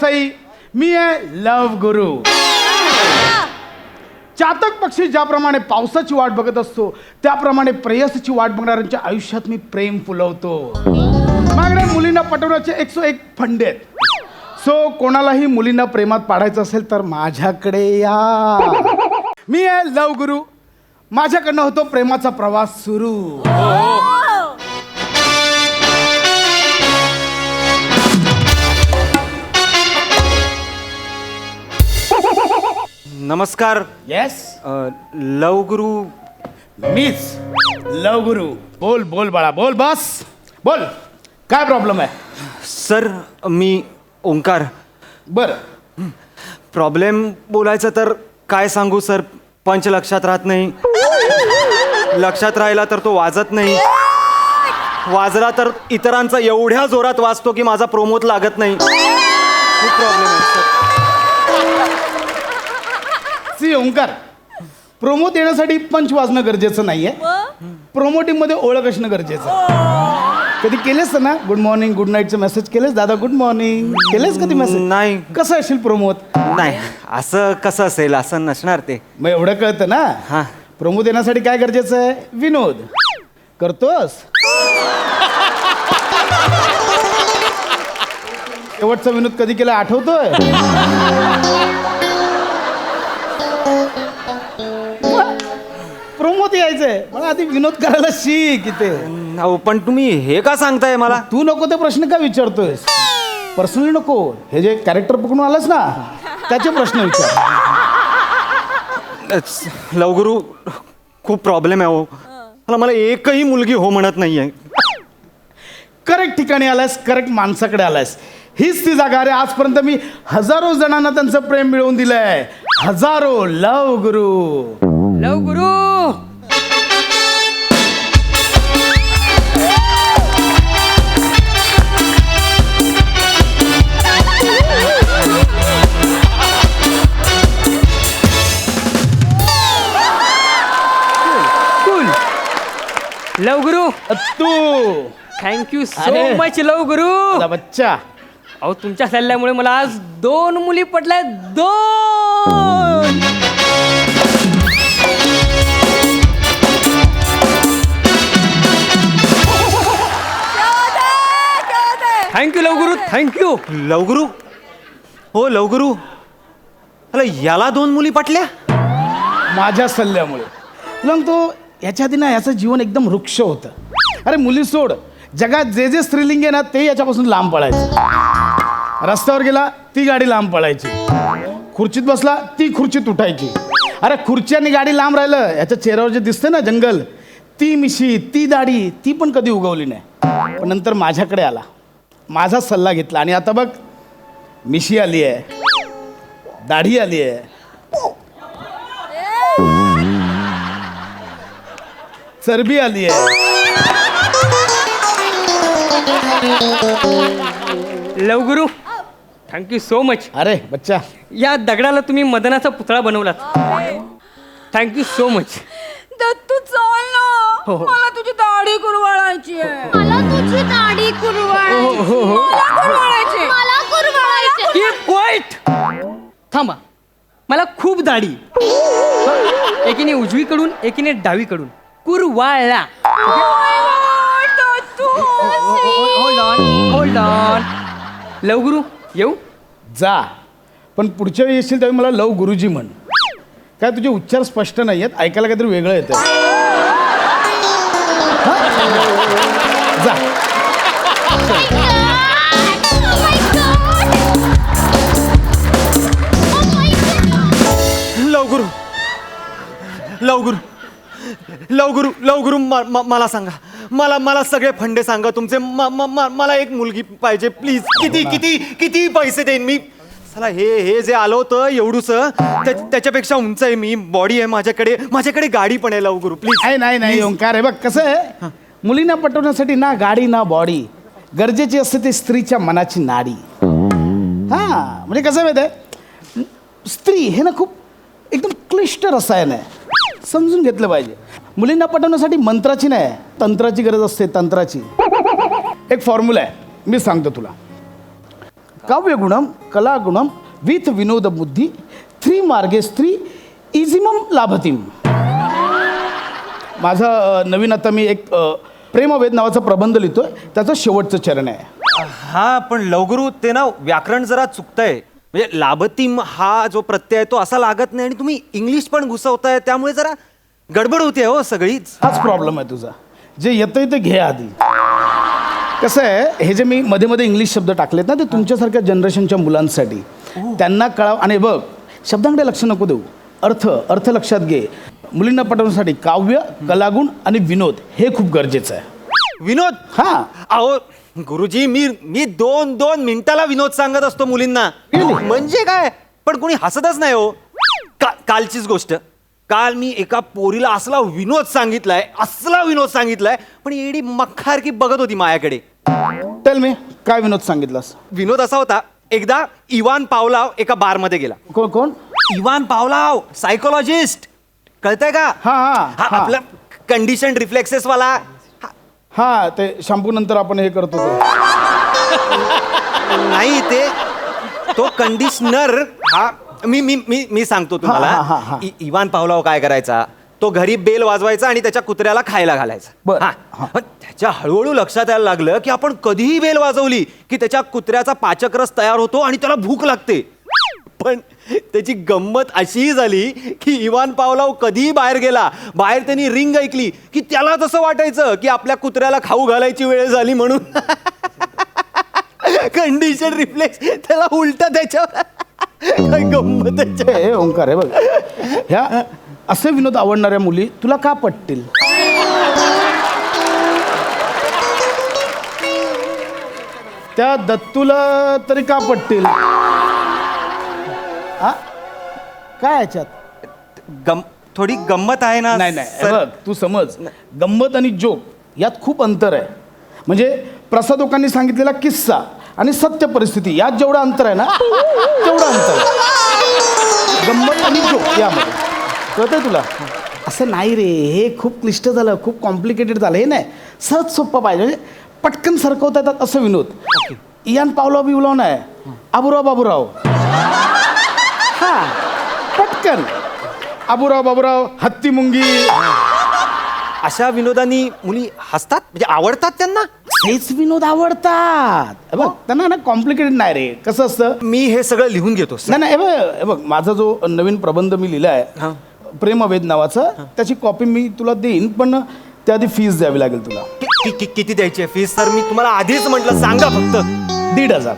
सई, मी आहे लव गुरु. चातक पक्षी ज्याप्रमाणे पावसाची वाट बघत असतो त्याप्रमाणे प्रेयसीची वाट बघणाऱ्यांच्या आयुष्यात मी प्रेम फुलवतो. माझ्याकडे मुलींना पटवण्याचे 101 फंडे आहेत. सो कोणालाही मुलींना प्रेमात पाडायचं असेल तर माझ्याकडे या. मी आहे लव गुरु. माझ्याकडनं होतो प्रेमाचा प्रवास सुरू. नमस्कार. येस, लव गुरु. मीच लव गुरु. बोल बोल बाळा, बोल. बस बोल, काय प्रॉब्लेम आहे? सर मी ओंकार. बरं, प्रॉब्लेम बोलायचं तर काय सांगू सर. पंच लक्षात राहत नाही. लक्षात राहिला तर तो वाजत नाही. वाजला तर इतरांचा एवढ्या जोरात वाजतो की माझा प्रोमोत लागत नाही. खूप प्रॉब्लेम आहे सर. सी ओंकार, प्रोमो देण्यासाठी पंच वाजणं गरजेचं नाहीये. प्रोमोटिंग मध्ये ओळख असणं गरजेचं. कधी केलेस ना गुड मॉर्निंग गुड नाईटचं मेसेज केलेस? दादा गुड मॉर्निंग केलेस कधी मेसेज? नाही. कसं असेल प्रोमोत? नाही, असं कसं असेल? असं नसणार ते. मग एवढं कळतं ना. हां. प्रोमो देण्यासाठी काय गरजेचं आहे? विनोद करतोस. शेवटचा विनोद कधी केला आठवतोय? प्रोमोत यायचंय मला आधी विनोद करायला शिक इथे. अहो, पण तुम्ही हे का सांगताय मला? तू नको ते प्रश्न का विचारतोयस? पर्सनली नको. हे जे कॅरेक्टर पकडून आलास ना त्याचे प्रश्न विचार. लव गुरु, खूप प्रॉब्लेम आहे हो. मला एकही मुलगी हो म्हणत नाहीये. करेक्ट ठिकाणी आलायस, करेक्ट माणसाकडे आलायस. हीच ती जागा. अरे आजपर्यंत मी हजारो जणांना त्यांचं प्रेम मिळवून दिलंय. हजारो. लव गुरु. लव गुरु. कूल. लव गुरु, तू थँक्यू सो अरे. मच लव गुरु. माझा बच्चा. अहो, तुमच्या सल्ल्यामुळे मला आज 2 मुली पटल्या. 2. थँक्यू लव गुरु, थँक्यू. लव गुरु. हो लव गुरु. अरे याला 2 मुली पटल्या? माझ्या सल्ल्यामुळे. तुला तो याच्या आधी ना याचं जीवन एकदम वृक्ष होतं. अरे मुली सोड, जगात जे जे स्त्रीलिंग आहे ना ते याच्यापासून लांब पळायचं. रस्त्यावर गेला ती गाडी लांब पळायची. खुर्चीत बसला ती खुर्चीत उठायची. अरे खुर्ची आणि गाडी लांब राहिलं, याच्या चेहऱ्यावर जे दिसते ना जंगल, ती मिशी ती दाढी ती पण कधी उगवली नाही. पण नंतर माझ्याकडे आला, माझा सल्ला घेतला आणि आता बघ मिशी आली आहे, दाढी आली आहे, चरबी आली आहे. लव गुरु, थँक्यू सो मच. अरे बच्चा, या दगडाला तुम्ही मदनाचा पुतळा बनवलात. Thank you so much. दत्तू चल ना. हो, हो. मला तुझी दाढी कुरवाळायची आहे. मला तुझी दाढी कुरवाळायची. मला कुरवाळायची. मला कुरवाळायची. Keep quiet. थांबा, मला खूप दाढी. एकीने उजवीकडून एकीने डावीकडून कुरवाळला. Dattu. Hold on, hold on. Love Guru, येऊ? जा. पण पुढच्या वेळी येशील त्यावेळी मला लव गुरुजी म्हण. काय तुझे उच्चार स्पष्ट नाही आहेत, ऐकायला काहीतरी वेगळं येतं. जा. लव गुरु. लव गुरु. लव गुरु. लव गुरु. मला सांगा, मला सगळे फंडे सांगा तुमचे. मला एक मुलगी पाहिजे प्लीज. किती किती किती पैसे देईन मी. चला हे जे आलं होतं एवढूस त्याच्यापेक्षा उंच आहे मी. बॉडी आहे माझ्याकडे गाडी पण आहे. लव गुरु प्लीज. नाही ओंकार. आहे बघ कसं आहे, मुलींना पटवण्यासाठी ना गाडी ना बॉडी, गरजेची असते ती स्त्रीच्या मनाची नाडी. हा म्हणजे कसं माहिती आहे, स्त्री हे ना खूप एकदम क्लिष्ट रसायन आहे, समजून घेतलं पाहिजे. मुलींना पटवण्यासाठी मंत्राची नाही तंत्राची गरज असते. तंत्राची एक फॉर्म्युला आहे, मी सांगतो तुला. काव्यगुणम कलागुणम विथ विनोद बुद्धी 3 मार्गे स्त्री इझिमम लाभतीम. माझा नवीन आता मी एक प्रेमवेद नावाचा प्रबंध लिहितोय, त्याचं शेवटचं चरण आहे. हा पण लवगुरु ते ना व्याकरण जरा चुकतंय. म्हणजे लाभतीम हा जो प्रत्यय आहे तो असा लागत नाही आणि तुम्ही इंग्लिश पण घुसवताय, त्यामुळे जरा गडबड होते हो सगळीच. हाच प्रॉब्लेम आहे तुझा. जे येतंय ते घे आधी. कसं आहे, हे जे मी मध्ये मध्ये इंग्लिश शब्द टाकलेत ना, ते तुमच्यासारख्या जनरेशनच्या मुलांसाठी, त्यांना कळाव. आणि बघ, शब्दांकडे लक्ष नको देऊ, अर्थ लक्षात घे. मुलींना पटवण्यासाठी काव्य कलागुण आणि विनोद हे खूप गरजेचं आहे. विनोद? हा. अहो गुरुजी, मी 2 मिनिटाला विनोद सांगत असतो मुलींना. म्हणजे काय, पण कोणी हसतच नाही हो. कालचीच गोष्ट, काल मी एका पोरीला असला विनोद सांगितलाय, पण एडी मख्खार की बघत होती माझ्याकडे. टेल मी, काय विनोद सांगितलास? विनोद असा होता, एकदा इवान पावलाव एका बारमध्ये गेला. कोण? इवान पावलाव, सायकोलॉजिस्ट, कळतंय का? हा. आपला कंडिशन रिफ्लेक्सेस वाला. हा, ते शॅम्पू नंतर आपण हे करतो ते. नाही, तो कंडिशनर. हा, मी सांगतो हा. तुम्हाला. इवान पावलाव काय करायचा, तो घरी बेल वाजवायचा आणि त्याच्या कुत्र्याला खायला घालायचा. बरं. हा. पण त्याच्या हळूहळू लक्षात यायला लागलं की आपण कधीही बेल वाजवली की त्याच्या कुत्र्याचा पाचक रस तयार होतो आणि त्याला भूक लागते. पण त्याची गंमत अशी झाली की इवान पावलाव कधीही बाहेर गेला, बाहेर त्यांनी रिंग ऐकली की त्याला तसं वाटायचं की आपल्या कुत्र्याला खाऊ घालायची वेळ झाली म्हणून. कंडिशन रिफ्लेक्स त्याला उलट त्याच्यावर. काय गंमत आहे. हे ओंकार, हे बघ, ह्या असे विनोद आवडणाऱ्या मुली तुला का पटतील? त्या दत्तूला तरी का पटतील? हा, काय याच्यात थोडी गंमत आहे ना. नाही, हे बघ, तू समज, गंमत आणि जोक यात खूप अंतर आहे. म्हणजे प्रसादोकांनी सांगितलेला किस्सा आणि सत्य परिस्थिती यात जेवढं अंतर आहे ना, तेवढं अंतर आहे गंमत आणि जोक यामध्ये. कळतंय तुला? असं नाही रे, हे खूप क्लिष्ट झालं, खूप कॉम्प्लिकेटेड झालं. हे नाही, सहज सोपं पाहिजे, म्हणजे पटकन सरकवता येतात असं विनोद. इयान पावलाव बिवलाव नाही, आबुराव बाबूराव. हा, पटकन बाबूराव, हत्ती मुंगी. अशा विनोदांनी मुली हसतात, म्हणजे आवडतात त्यांना. हेच विनोद आवडतात. हे बघ, त्यांना ना कॉम्प्लिकेटेड नाही रे. कसं असतं, मी हे सगळं लिहून घेतो. नाही, हे बघ, माझा जो नवीन प्रबंध मी लिहिला आहे प्रेमवेद नावाचा, त्याची कॉपी मी तुला देईन, पण त्याआधी फीस द्यावी लागेल तुला. किती द्यायची फीस? सर, मी तुम्हाला आधीच म्हटलं, सांगा फक्त. 1,500.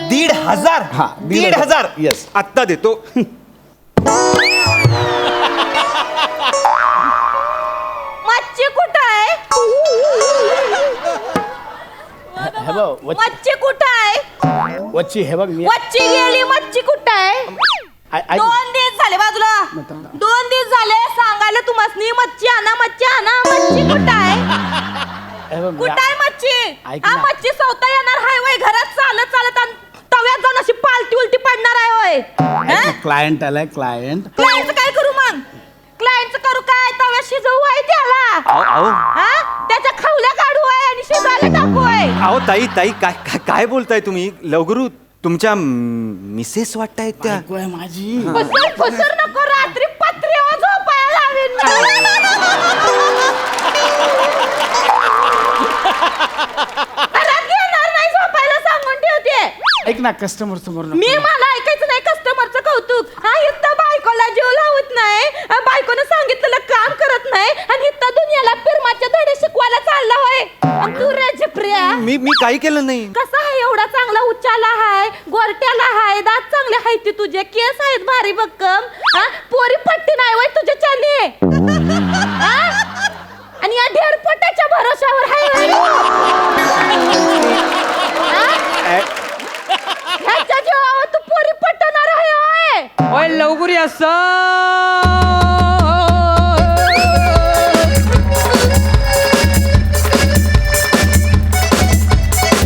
1,500? हा, 1,500. Yes. आत्ता देतो. मच्छी कुठं आहे? हे बघ, मच्छी कुठं आहे? वच्ची, हे बघ, मी मच्छी गेली, मच्छी कुठं आहे? ऐक. 2 दिवस झाले बाजूला. 2 दिवस झाले सांगायला तुम्हाला, मच्छी आणा, मच्छी कुठं आहे? हे बघ, कुठं आहे मच्छी? ऐक हा, ना. मच्छी सवता येणार हाय वय, घरात चालत आणि तव्यात जाऊन अशी पालती उलटी पडणार आहे होय. क्लायंट आलाय, क्लायंट. क्लायंटचं काय करू मग? क्लायंटचं करू काय? तव्यात शिजवू आहे त्याला. हा, त्याच्या खवल्या काढू आहे आणि शिजवायला टाकू आहे. अहो ताई, काय बोलताय तुम्ही? लवगुरु, तुमच्या मिसेस वाटतायत त्या. बायको आहे माझी. फसर नको, रात्री पत्र्यावर झोपायला लावेन. घरात येणार नाही झोपायला सांगून ठेवते. ऐक ना, कस्टमर समोर नको. मला ऐकायचं नाही कस्टमरचं कौतुक. हा, इथं बायकोला जीव लावत नाही, बायकोनं सांगितलेलं काम करत नाही, आणि इथं दुनियाला फिरमाचे धडे शिकवायला चालला होय. आणि तू रे जिप्रिया, मी काही केलं नाही. कसा आहे? एवढा चांगला उच्चाला हाय, गोरट्याला हाय, दात चांगले आहेत ते तुझे, केस आहेत भारी भक्कम. हा, पोरी पट्टी नाही वय तुझ्या चाली. आणि या ढेरपटाच्या भरोशावर हाय. ह्याच्या जीवावर तू पोरी पटणार आहे होय. ओय लवगुरी असा.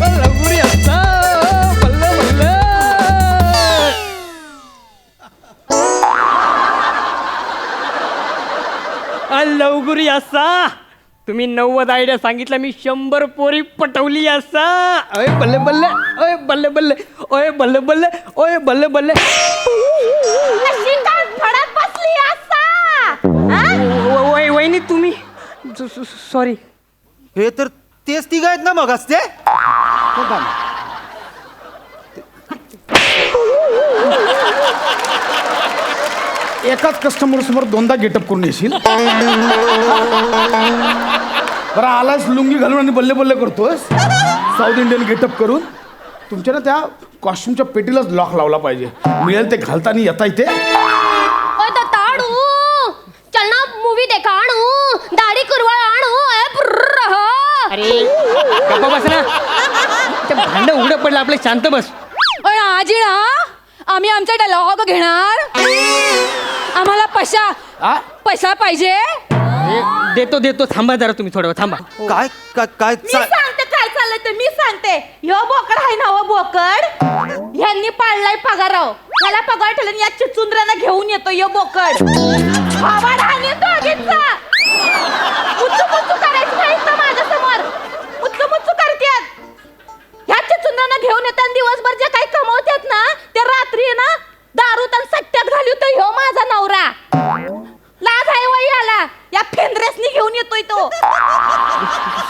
लवगुरी असा, बल्ले बल्ले. लवगुरी असा तुम्ही 90 आयडिया सांगितलं, मी 100 पोरी पटवली असा. ओय बल्ले बल्ले, ओय बल्ले बल्ले, ओय बल्ले बल्ले, ओय बल्ले बल्ले. अशी काय फडत बसली असा हा? वहिनी तुम्ही सॉरी. हे तर तेच तिघ आहेत ना मग असते. एकाच कस्टमर समोर दोनदा गेटअप करून येशील. बरं आलास लुंगी घालून आणि बल्ले बल्ले करतोस साऊथ इंडियन गेटअप करून. तुमच्या ना त्या कॉस्ट्युमच्या पेटीलाच लॉक लावला पाहिजे. मिळेल ते घालता नाही येता इथे. ओय दत्ताडू चल ना मूवी देखा आणू दाढी कुरवाळ आणू अरे गप्पा बस ना. ते भांडं उघडं पडलं आपलं, शांत बस. ओय आजीळा, आम्ही आमचा डायलॉग घेणार. आम्हाला पैसा पाहिजे. देतो थांबा जरा, तुम्ही थोडं थांबा. काय काय काय मी सांगते काय चाललंय ते मी सांगते. ह्यो बोकड आहे ना हो बोकड, ह्यांनी पाळलाय पगाराव. ह्याला पगार ठेवला या चिचुंद्र्याला घेऊन येतो ह्यो बोकड. आवाड आणि दोघींचा मुच्चू मुच्चू करायचं नाही इथं माझ्यासमोर. मुच्चू मुच्चू करतात. ह्या चिचुंद्र्यांना घेऊन येतात. दिवसभर जे काही कमवतात ना ते रात्री ना दारूत आणि सट्ट्यात घालवतो ह्यो माझा नवरा. लाज आहे वय याला. या फेंद्रेसनी घेऊन येतोय तो.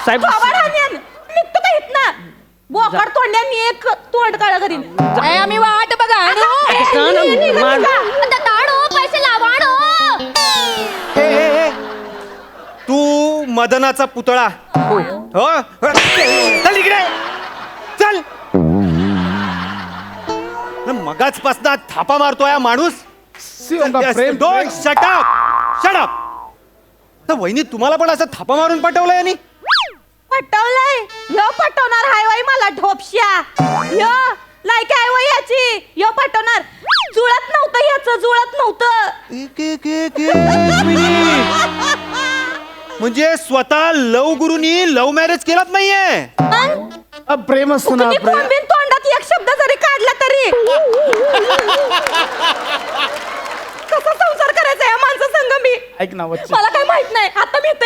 साहेब निघतो का इथनं? बोकड तोंड्यानी एक तोंड काळा करीन. आम्ही वाट बघा. दत्ताडू पैसे लावा आणू. तू मदनाचा पुतळा हो. चल इकडे चल. मगाच पासना थापा मारतोय हा माणूस. प्रेम डोंट शट अप. वहिनी तुम्हाला पण असं थापा मारून पाठवलंय यांनी. पटवलंय ह्यो पटवणार हाय वय मला ढोपश्या. ह्यो लायक आहे वय याची. ह्यो पटवणार. जुळत नव्हतं ह्याचं, जुळत नव्हतं. म्हणजे स्वतः लव गुरुनी लव्ह मॅरेज केलाच नाहीये. प्रेम असतं ना. तुम्ही कोंबीन तोंडात एक शब्द जरी काढला तरी कसा संसार करायचा या माणसा संग मी. ऐक ना वच्चे. मला काय माहित नाही. आता मी इथं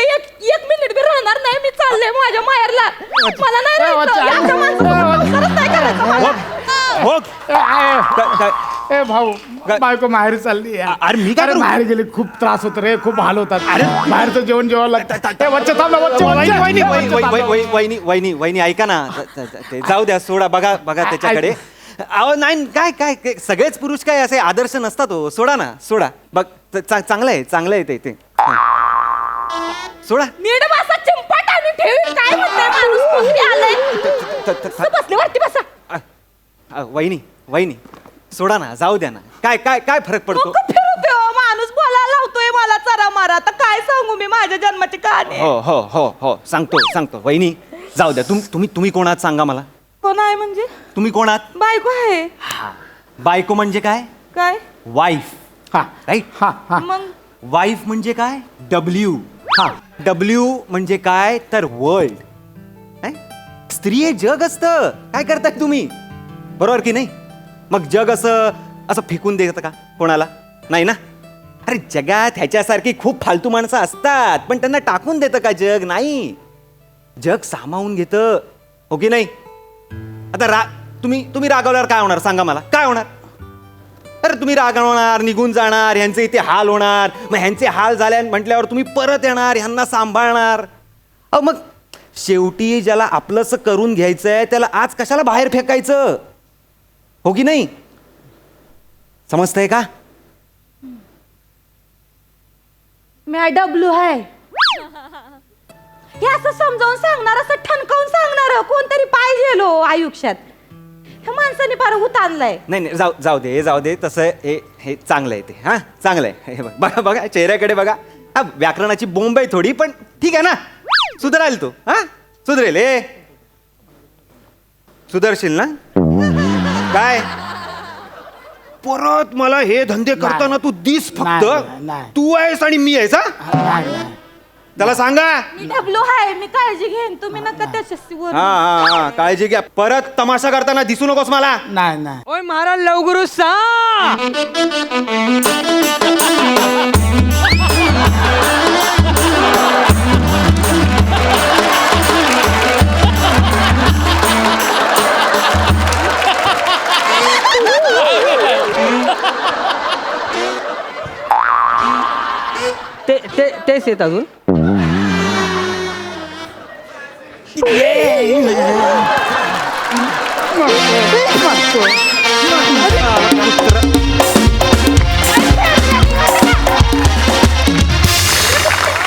एक मिनिट बी राहणार नाही. मी चालले माझ्या माहेरला. मला नाही राहायचं. या अशा माणसासोबत संसारच नाही करायचा मला. हो ए भाऊ बायको माहेर चालली आहे. अरे मी काय करू? बाहेर गेली खूप त्रास होतो रे, खूप हाल होतात. अरे बाहेरचं जेवण जेवायला लागतं. वच्चे थांब ना, वच्चे, वच्चे. वहिनी ऐका ना. ते जाऊ द्या, सोडा. बघा त्याच्याकडे. अहो नाही काय काय सगळेच पुरुष काय असे आदर्श नसतात हो. सोडा ना, सोडा. बघ चांगलं आहे ते सोडा. नीट बसा चिंपाट आणि ठेवी. काय म्हणताय माणूस कोणती आलंय. बसले वरती बसा. वहिनी सोडा ना, जाऊ द्या ना. काय काय काय फरक पडतो. फिरतोय हो माणूस. बोलायला लावतोय मला चरा मारा. आता काय सांगू मी माझ्या जन्माची कहाणी. हो सांगतो वहिनी जाऊ द्या. तुम्ही कोणात सांगा मला. कोण आहे म्हणजे? तुम्ही कोणात? बायको आहे. बायको म्हणजे काय? काय वाईफ. हा राईट. मग वाईफ म्हणजे काय? डब्ल्यू म्हणजे काय तर वर्ल्ड. स्त्री हे जग असतं. काय करताय तुम्ही? बरोबर की नाही? मग जग असं फेकून देतं का कोणाला? नाही ना. अरे जगात ह्याच्यासारखी खूप फालतू माणसं असतात, पण त्यांना टाकून देतं का जग? नाही. जग सामावून घेतं. हो की नाही? आता तुम्ही रागावल्यावर काय होणार सांगा मला? काय होणार? अरे तुम्ही रागावणार, निघून जाणार, ह्यांचे इथे हाल होणार. मग ह्यांचे हाल झाले म्हटल्यावर तुम्ही परत येणार, ह्यांना सांभाळणार. मग शेवटी ज्याला आपलंसं करून घ्यायचंय त्याला आज कशाला बाहेर फेकायचं? हो की नाही? समजतंय का? मी डब्ल्यू आहे. हे असं समजावून सांगणार, असं ठणकावून सांगणार कोणतरी पाहिजे लो आयुष्यात. ह्या माणसाने फार उत आणलाय. नाही जाऊ दे. तसं हे चांगलं आहे ते. हा चांगलं आहे. हे बघा चेहऱ्याकडे बघा. हा व्याकरणाची बोंब आहे थोडी, पण ठीक आहे ना. सुधराल तो. हा सुधरेल. सुधरशील ना? काय परत मला हे धंदे करताना तू दिस फक्त नाही. तू आहेस आणि मी आहेस. हा त्याला सांगा. मी डब्ल्यू आहे. मी काळजी घेईन. तुम्ही नका त्याच्याशी बोलू. हा काळजी घ्या. परत तमाशा करताना दिसू नकोस मला. नाही. ओय महाराज लवगुरु सा. तेच आहेत अजून. कुत्रा